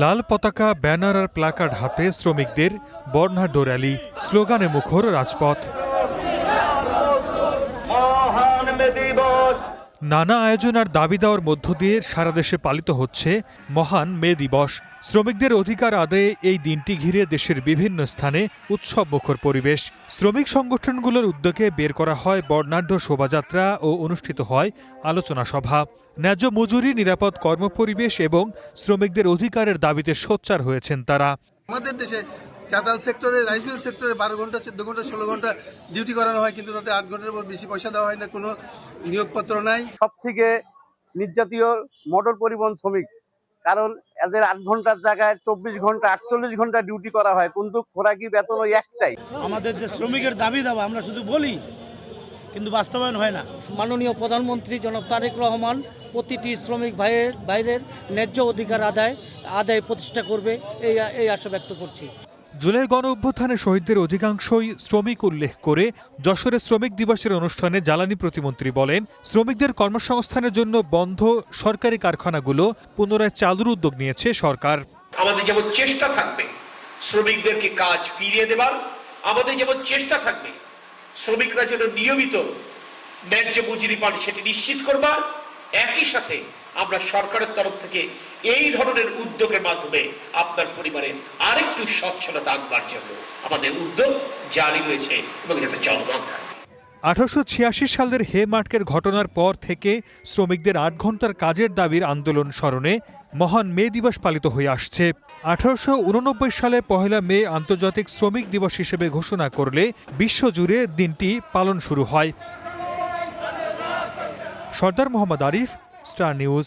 লাল পতাকা, ব্যানার আর প্ল্যাকার্ড হাতে শ্রমিকদের বর্ণাঢ্য র্যালি, স্লোগানে মুখর রাজপথ। নানা আয়োজন আর দাবি দেওয়ার মধ্য দিয়ে সারা দেশে পালিত হচ্ছে মহান মে দিবস। শ্রমিকদের অধিকার আদায়ে এই দিনটি ঘিরে দেশের বিভিন্ন স্থানে উৎসবমুখর পরিবেশ। শ্রমিক সংগঠনগুলোর উদ্যোগে বের করা হয় বর্ণাঢ্য শোভাযাত্রা ও অনুষ্ঠিত হয় আলোচনা সভা। ন্যায্য মজুরি, নিরাপদ কর্মপরিবেশ এবং শ্রমিকদের অধিকারের দাবিতে সোচ্চার হয়েছেন তারা। আমাদের দেশে চাতাল সেক্টরে, রাইস মিল সেক্টরে 12 ঘন্টা, 14 ঘন্টা, 16 ঘন্টা ডিউটি করানো হয়, কিন্তু তাদের 8 ঘন্টার উপর বেশি পয়সা দেওয়া হয় না, কোনো নিয়োগপত্র নাই। সব থেকে নির্যাতীয় মোটর পরিবহন শ্রমিক, কারণ এদের 8 ঘন্টার জায়গায় 24 ঘন্টা, 48 ঘন্টা ডিউটি করা হয়, কিন্তু খোরাকি বেতন ওই একটাই। আমাদের যে শ্রমিকের দাবি দাবা আমরা শুধু বলি, কিন্তু বাস্তবায়ন হয় না। মাননীয় প্রধানমন্ত্রী জনাব তারেক রহমান প্রতিটি শ্রমিক ভাইয়ের ন্যায্য অধিকার আদায় প্রতিষ্ঠা করবে, এই আশা ব্যক্ত করছি। জুলাই গণ অভ্যুত্থানে শহীদদের অধিকাংশই শ্রমিক উল্লেখ করে যশোরে শ্রমিক দিবসের অনুষ্ঠানে জ্বালানি প্রতিমন্ত্রী বলেন, শ্রমিকদের কর্মসংস্থানের জন্য বন্ধ সরকারি কারখানাগুলো পুনরায় চালুর উদ্যোগ নিয়েছে সরকার। আমাদের যেমন চেষ্টা থাকবে শ্রমিকদেরকে কাজ ফিরিয়ে দেবার, আমাদের যেমন চেষ্টা থাকবে শ্রমিকরা যেন নিয়মিত ন্যায্য মজুরি পান সেটি নিশ্চিত করবার, একই সাথে আমরা সরকারের তরফ থেকে এই ধরনের উদ্যোগের মাধ্যমে আপনার পরিবারে আরেকটু সচ্ছলতা আনবার জন্য আমাদের উদ্যোগ জারি রয়েছে এবং এটা চলমান থাকবে। 1886 সালের হে মার্কের ঘটনার পর থেকে শ্রমিকদের 8 ঘন্টার কাজের দাবির আন্দোলন স্মরণে মহান মে দিবস পালিত হয়ে আসছে। 1889 সালে 1 মে আন্তর্জাতিক শ্রমিক দিবস হিসেবে ঘোষণা করলে বিশ্বজুড়ে দিনটি পালন শুরু হয়। সর্দার মোহাম্মদ আরিফ, স্টার নিউজ।